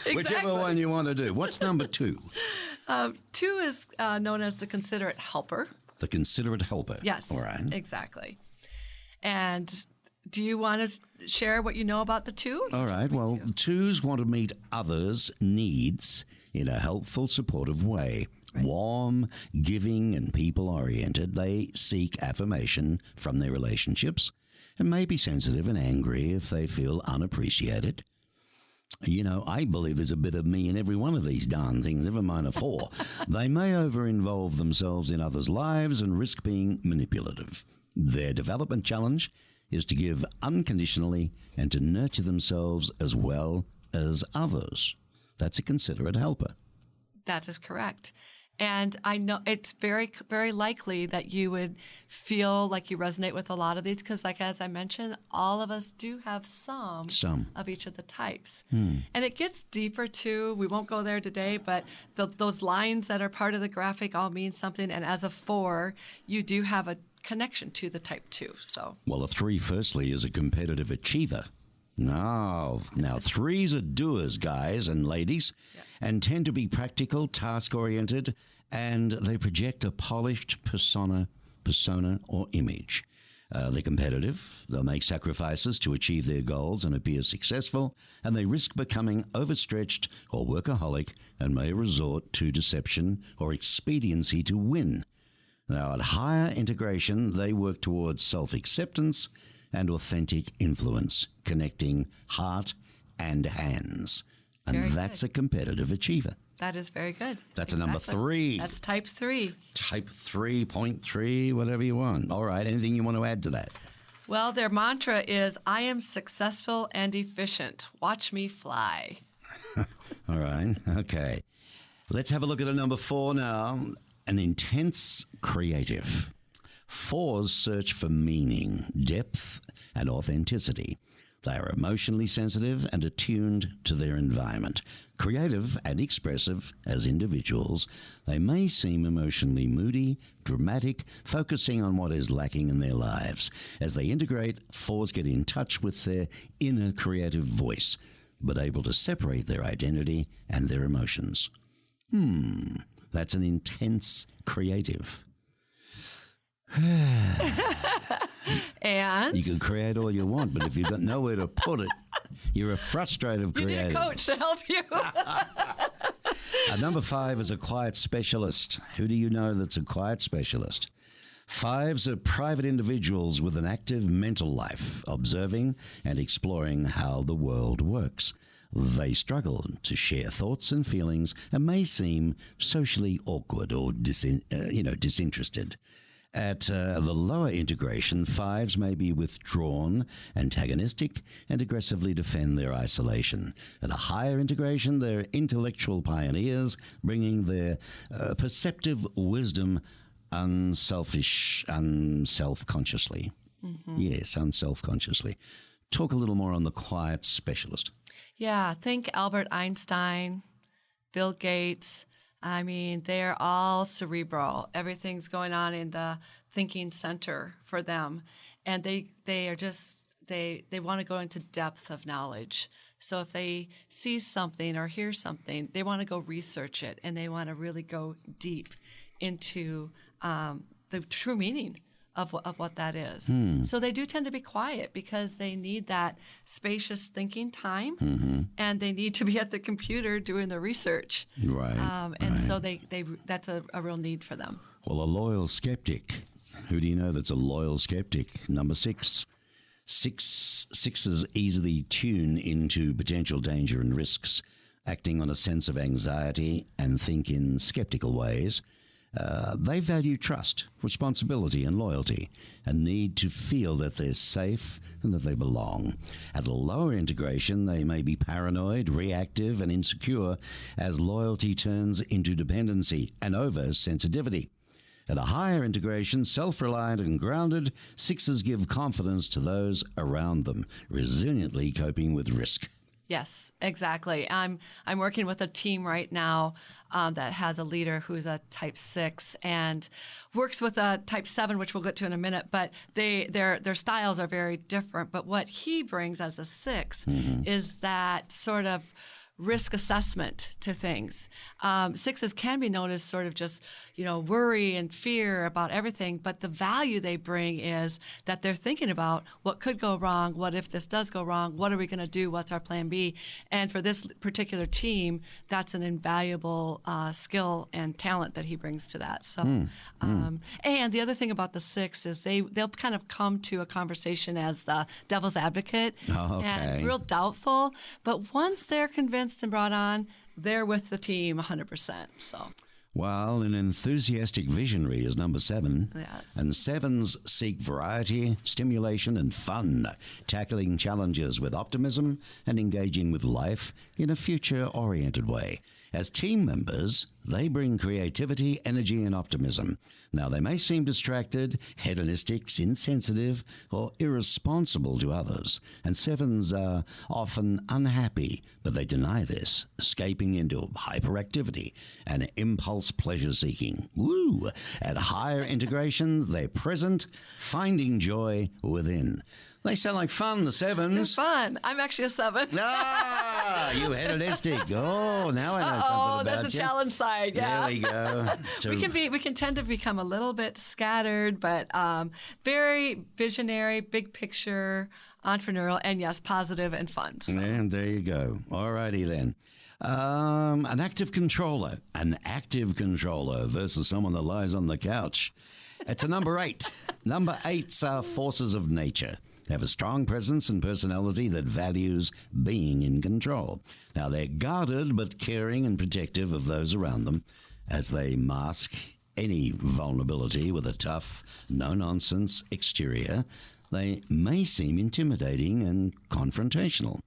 Exactly. Whichever one you want to do. What's number 2? 2 is known as the considerate helper. The considerate helper. Yes. All right. Exactly. And do you want to share what you know about the 2? All right. Well, 2s want to meet others' needs in a helpful, supportive way. Right. Warm, giving, and people-oriented, they seek affirmation from their relationships and may be sensitive and angry if they feel unappreciated. I believe there's a bit of me in every one of these darn things, never mind a 4. They may over-involve themselves in others' lives and risk being manipulative. Their development challenge is to give unconditionally and to nurture themselves as well as others. That's a considerate helper. That is correct. And I know it's very, very likely that you would feel like you resonate with a lot of these because, like as I mentioned, all of us do have some of each of the types. And it gets deeper too. We won't go there today, but those lines that are part of the graphic all mean something. And as a 4, you do have a connection to the type 2. So, well, a 3, firstly, is a competitive achiever. Now 3s are doers, guys and ladies, yes, and tend to be practical, task-oriented, and they project a polished persona or image. They're competitive, they'll make sacrifices to achieve their goals and appear successful, and they risk becoming overstretched or workaholic and may resort to deception or expediency to win. Now, at higher integration, they work towards self-acceptance and authentic influence, connecting heart and hands. And very that's good. A competitive achiever. That is very good. That's a number 3. That's type 3. Type 3.3, whatever you want. All right, anything you want to add to that? Well, their mantra is, I am successful and efficient. Watch me fly. All right, okay. Let's have a look at a number 4 now. An intense creative. 4s search for meaning, depth, and authenticity. They are emotionally sensitive and attuned to their environment. Creative and expressive as individuals, they may seem emotionally moody, dramatic, focusing on what is lacking in their lives. As they integrate, 4s get in touch with their inner creative voice, but able to separate their identity and their emotions. That's an intense creative. And You can create all you want, but if you've got nowhere to put it, you're a frustrated you creative. need a coach to help you. Number 5 is a quiet specialist. Who do you know that's a quiet specialist? 5s are private individuals with an active mental life, observing and exploring how the world works. They struggle to share thoughts and feelings and may seem socially awkward or disinterested. At the lower integration, 5s may be withdrawn, antagonistic, and aggressively defend their isolation. At a higher integration, they're intellectual pioneers, bringing their perceptive wisdom unself-consciously. Yes, unself-consciously. Talk a little more on the quiet specialist. Yeah, think Albert Einstein, Bill Gates. I mean, they're all cerebral. Everything's going on in the thinking center for them. And they are just, they want to go into depth of knowledge. So if they see something or hear something, they want to go research it, and they want to really go deep into the true meaning of what that is. So they do tend to be quiet because they need that spacious thinking time, and they need to be at the computer doing the research. Right. So they that's a real need for them. Well, a loyal skeptic. Who do you know that's a loyal skeptic? Number 6. Sixes easily tune into potential danger and risks, acting on a sense of anxiety and think in skeptical ways. They value trust, responsibility, and loyalty, and need to feel that they're safe and that they belong. At a lower integration, they may be paranoid, reactive, and insecure as loyalty turns into dependency and over-sensitivity. At a higher integration, self-reliant and grounded, 6s give confidence to those around them, resiliently coping with risk. Yes, exactly. I'm working with a team right now that has a leader who's a type 6 and works with a type 7, which we'll get to in a minute. But their styles are very different. But what he brings as a 6 is that sort of risk assessment to things. 6s can be known as sort of just, worry and fear about everything, but the value they bring is that they're thinking about what could go wrong, what if this does go wrong, what are we going to do, what's our plan B? And for this particular team, that's an invaluable skill and talent that he brings to that. So, and the other thing about the 6 is they'll kind of come to a conversation as the devil's advocate and real doubtful, but once they're convinced and brought on, they're with the team 100%. So. Well, an enthusiastic visionary is number 7. Yes. And 7s seek variety, stimulation, and fun, tackling challenges with optimism and engaging with life in a future-oriented way. As team members, they bring creativity, energy, and optimism. Now, they may seem distracted, hedonistic, insensitive, or irresponsible to others, and 7s are often unhappy, but they deny this, escaping into hyperactivity and impulse pleasure-seeking. Woo! At higher integration, they're present, finding joy within. They sound like fun, the 7s. They're fun. I'm actually a 7. You hedonistic. Oh, now I know something about you. That's the challenge side. Yeah. There we go. We can tend to become a little bit scattered, but very visionary, big picture, entrepreneurial, and yes, positive and fun. So. And there you go. All righty then. An active controller versus someone that lies on the couch. It's a number 8. Number 8s are forces of nature. They have a strong presence and personality that values being in control. Now, they're guarded but caring and protective of those around them as they mask any vulnerability with a tough, no-nonsense exterior. They may seem intimidating and confrontational.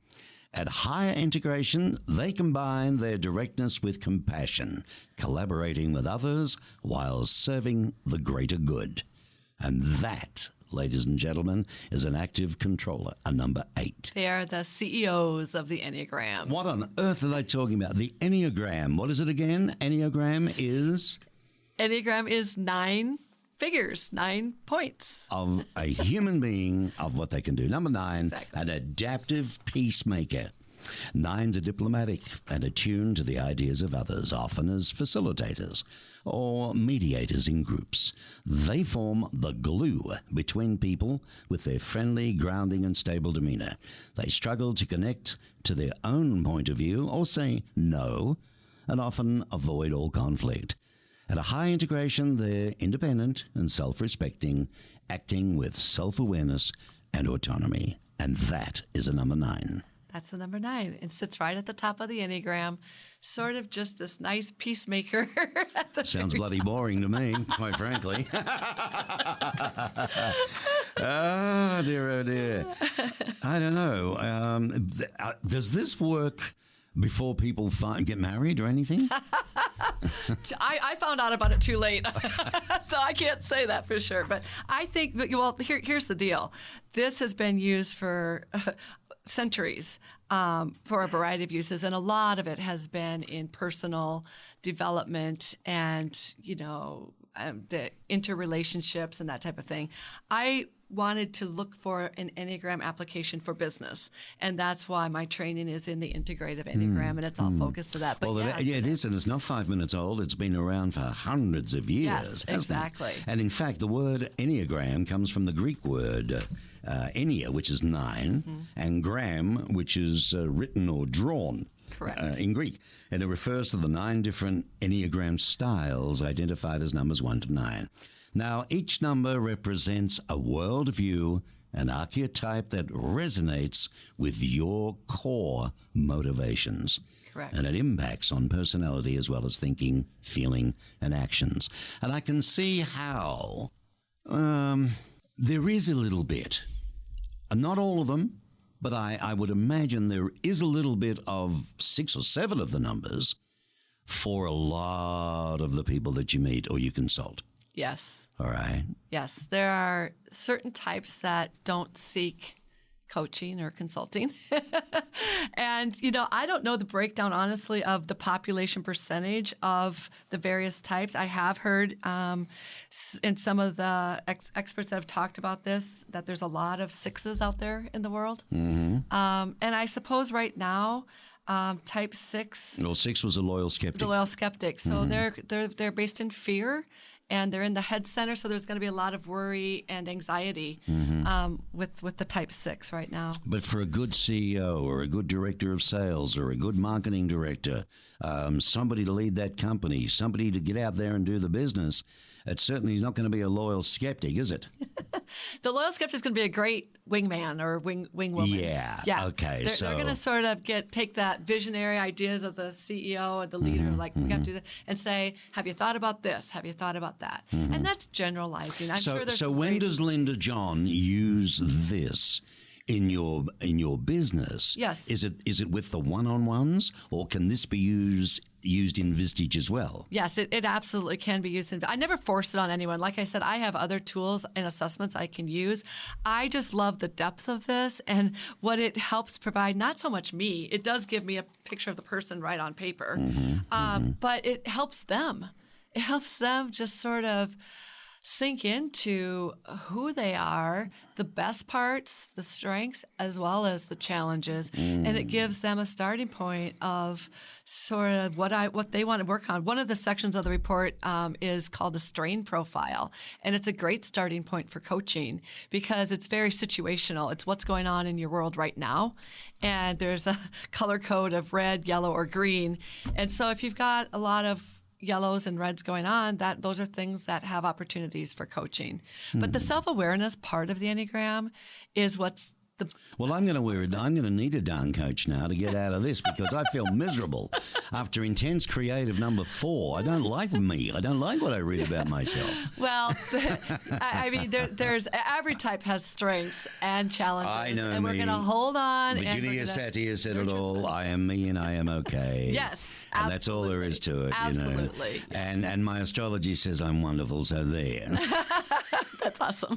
At higher integration, they combine their directness with compassion, collaborating with others while serving the greater good. And that ladies and gentlemen, is an active controller, a number 8. They are the CEOs of the Enneagram. What on earth are they talking about? The Enneagram. What is it again? Enneagram is 9 figures, 9 points. of a human being, of what they can do. Number 9, Exactly. an adaptive peacemaker. 9s are diplomatic and attuned to the ideas of others, often as facilitators or mediators in groups. They form the glue between people with their friendly, grounding and stable demeanor. They struggle to connect to their own point of view or say no, and often avoid all conflict. At a high integration, they're independent and self-respecting, acting with self-awareness and autonomy. And that is a number 9. That's the number 9. It sits right at the top of the Enneagram, sort of just this nice peacemaker. At the Sounds very bloody boring to me, quite frankly. Oh, dear, oh, dear. I don't know. Does this work before people get married or anything? I found out about it too late, so I can't say that for sure. But I think, well, here's the deal. This has been used for centuries for a variety of uses, and a lot of it has been in personal development and, the interrelationships and that type of thing. I wanted to look for an Enneagram application for business, and that's why my training is in the integrative Enneagram, and it's all focused to that. But Well, yes, it is, and it's not 5 minutes old. It's been around for hundreds of years, Yes, hasn't exactly. it? And in fact, the word Enneagram comes from the Greek word ennea, which is 9, and gram, which is written or drawn. Correct. In Greek. And it refers to the 9 different Enneagram styles identified as numbers 1 to 9. Now, each number represents a worldview, an archetype that resonates with your core motivations. Correct. And it impacts on personality as well as thinking, feeling, and actions. And I can see how there is a little bit, not all of them, but I would imagine there is a little bit of 6 or 7 of the numbers for a lot of the people that you meet or you consult. yes. All right. Yes, there are certain types that don't seek coaching or consulting. And, I don't know the breakdown, honestly, of the population percentage of the various types. I have heard in some of the experts that have talked about this that there's a lot of 6s out there in the world. And I suppose right now, type 6, Well, 6 was a loyal skeptic. the loyal skeptic. So they're based in fear. And they're in the head center, so there's going to be a lot of worry and anxiety with the type 6 right now. But for a good CEO or a good director of sales or a good marketing director, somebody to lead that company, somebody to get out there and do the business, it certainly is not going to be a loyal skeptic, is it? The loyal skeptic is going to be a great wingman or wing woman. Yeah. Okay. They're going to sort of take that visionary ideas of the CEO or the leader, like we got to do this, and say, "Have you thought about this? Have you thought about that?" And that's generalizing. I'm sure there's So some when ways- does Linda John use this in your business? Yes. Is it with the one-on-ones, or can this be used in Vestige as well? Yes, it absolutely can be used. I never force it on anyone. Like I said, I have other tools and assessments I can use. I just love the depth of this and what it helps provide. Not so much me. It does give me a picture of the person right on paper, but it helps them. It helps them just sort of sink into who they are, the best parts, the strengths, as well as the challenges. And it gives them a starting point of sort of what they want to work on. One of the sections of the report is called a strain profile. And it's a great starting point for coaching because it's very situational. It's what's going on in your world right now. And there's a color code of red, yellow, or green. And so if you've got a lot of yellows and reds going on, those are things that have opportunities for coaching. But the self-awareness part of the Enneagram is what's the Well, I'm going to need a darn coach now to get out of this because I feel miserable after intense creative number 4. I don't like me. I don't like what I read about myself. well. I mean, there's every type has strengths and challenges, I know and we're me. going to hold on. Virginia Satir said it all. I am me and I am okay. Yes, And that's all there is to it. Absolutely. You know? And my astrology says I'm wonderful, so there. That's awesome.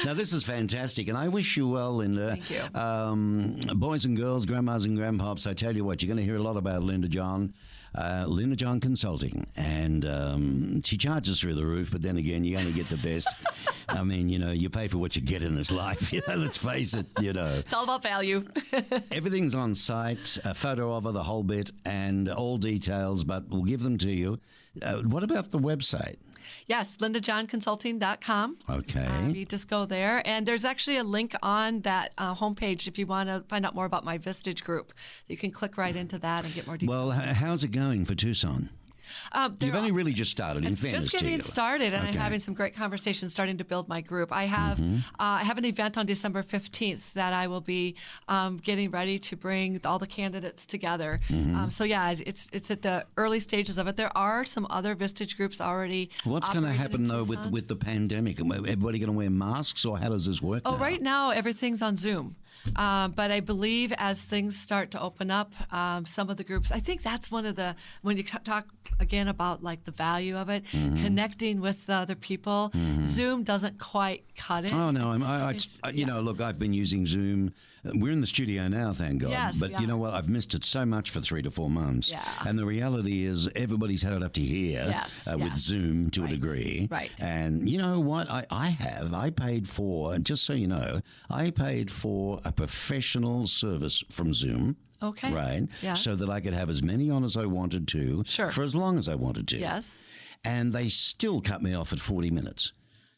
Now, this is fantastic, and I wish you well, Linda. Thank you. Boys and girls, grandmas and grandpops, I tell you what, you're going to hear a lot about Linda John. Linda John Consulting, and she charges through the roof, but then again, you only get the best. I mean, you pay for what you get in this life, let's face it, It's all about value. Everything's on site, a photo of her, the whole bit, and all details, but we'll give them to you. What about the website? Yes, lindajohnconsulting.com. Okay. You just go there. And there's actually a link on that homepage if you want to find out more about my Vestige group. You can click right into that and get more details. Well, how's it going for Tucson? You've only really just started, in fairness to you. Just getting started, and Okay. I'm having some great conversations starting to build my group. I have an event on December 15th that I will be getting ready to bring all the candidates together. So yeah, it's at the early stages of it. There are some other Vestige groups already. What's going to operating happen, in though, Tucson. with the pandemic? Everybody going to wear masks, or how does this work Oh, now? right now everything's on Zoom. But I believe as things start to open up, some of the groups, I think that's one of the, when you talk again about like the value of it, connecting with other people, Zoom doesn't quite cut it. Oh, no. Look, I've been using Zoom. We're in the studio now, thank God. Yes, but we you know are. what? I've missed it so much for 3 to 4 months. Yeah. And the reality is everybody's had it up to here with yes. Zoom to a Right, degree. right. And you know what? I paid for, just so you know, I paid for a professional service from Zoom. Okay. Right? Yeah. So that I could have as many on as I wanted to Sure. for as long as I wanted to. Yes. And they still cut me off at 40 minutes.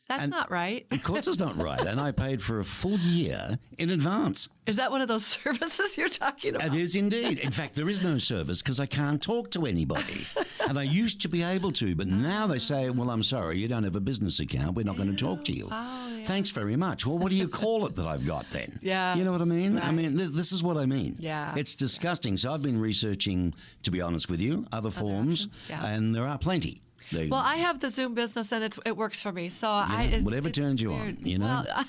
That's not right. Of course it's not right. And I paid for a full year in advance. Is that one of those services you're talking about? It is indeed. In fact, there is no service because I can't talk to anybody. And I used to be able to, but now they say, well, I'm sorry, you don't have a business account. We're not going to talk to you. Oh, yeah. Thanks very much. Well, what do you call it that I've got then? Yeah. You know what I mean? I Right. mean, this is what I mean. Yeah. It's disgusting. So I've been researching, to be honest with you, other forms, options, yeah. and there are plenty. Well, I have the Zoom business, and it works for me. So whatever turns you on, you know? Well,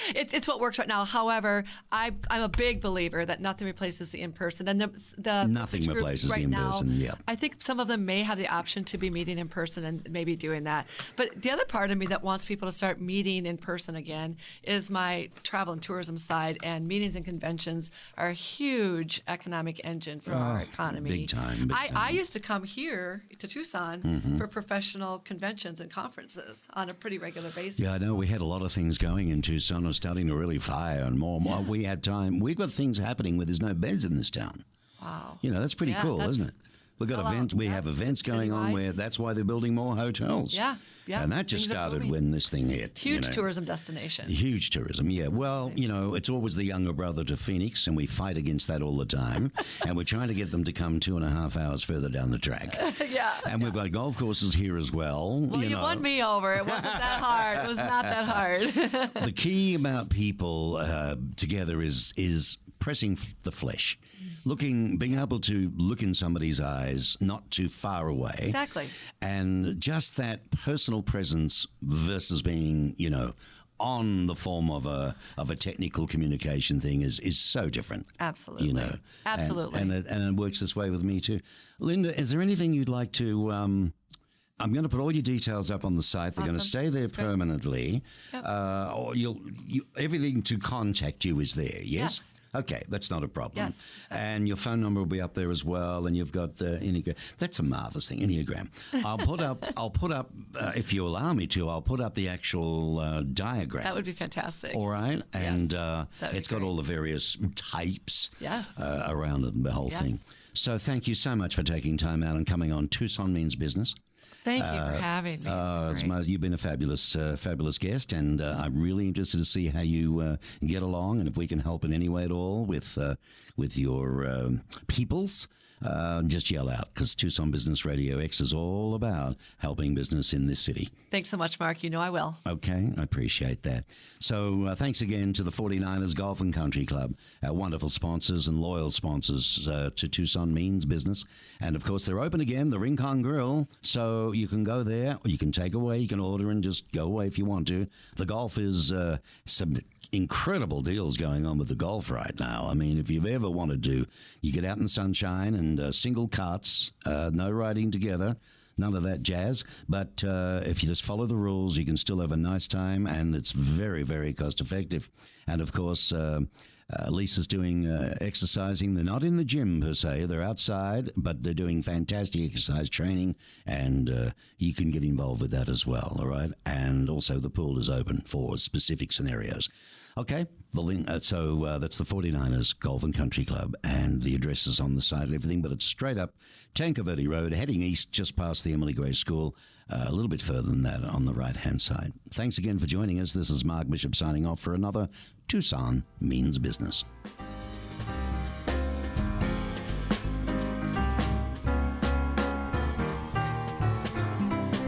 it's what works right now. However, I'm a big believer that nothing replaces the in-person. And the Nothing groups replaces right the in-person, now, yeah. I think some of them may have the option to be meeting in person and maybe doing that. But the other part of me that wants people to start meeting in person again is my travel and tourism side. And meetings and conventions are a huge economic engine for our economy. big time, big I time. used to come here to Tucson for professional conventions and conferences on a pretty regular basis. Yeah, I know. We had a lot of things going in Tucson. It was starting to really fire and more. We had time. We've got things happening where there's no beds in this town. Wow. You know, that's pretty Yeah, cool, that's isn't it? We've got sell out. events. We Yeah. have events going on where Citywide. that's why they're building more hotels. Yeah, yeah. And that just Things are started booming. when this thing hit. you Huge know. tourism destination. Huge tourism, yeah. Well, you know, it's always the younger brother to Phoenix, and we fight against that all the time. And we're trying to get them to come 2.5 hours further down the track. Yeah. And we've got golf courses here as well. Well, you know. won me over. It wasn't that hard. It was not that hard. The key about people together is pressing the flesh. Being able to look in somebody's eyes, not too far away. Exactly. And just that personal presence versus being, you know, on the form of a technical communication thing is so different. Absolutely. You know. Absolutely. And it works this way with me too. Linda, is there anything you'd like to I'm going to put all your details up on the site. They're going to Awesome. stay there That's great. permanently. Yep. Or everything to contact you is there, yes? Yes. Okay, that's not a problem. Yes, exactly. And your phone number will be up there as well, and you've got Enneagram. That's a marvelous thing, Enneagram. I'll put up, if you allow me to, I'll put up the actual diagram. That would be fantastic. All right, and That'd be it's got great. all the various types Yes. around it and the whole Yes. thing. So thank you so much for taking time out and coming on Tucson Means Business. Thank you for having me. It's great. You've been a fabulous guest, and I'm really interested to see how you get along, and if we can help in any way at all with your peoples. Just yell out, because Tucson Business RadioX is all about helping business in this city. Thanks so much, Mark. You know I will. Okay, I appreciate that. So thanks again to the 49ers Golf and Country Club, our wonderful sponsors and loyal sponsors to Tucson Means Business. And, of course, they're open again, the Rincon Grill, so you can go there, or you can take away, you can order and just go away if you want to. The golf is some incredible deals going on with the golf right now. I mean, if you've ever wanted to, you get out in the sunshine and single carts, no riding together. None of that jazz. But if you just follow the rules, you can still have a nice time, and it's very, very cost effective. And of course, Lisa's doing exercising. They're not in the gym per se. They're outside, but they're doing fantastic exercise training, and you can get involved with that as well, all right? And also the pool is open for specific scenarios. Okay, the link, so that's the 49ers Golf and Country Club, and the address is on the side and everything, but it's straight up Tankerville Road, heading east just past the Emily Gray School, a little bit further than that on the right-hand side. Thanks again for joining us. This is Mark Bishop signing off for another Tucson Means Business.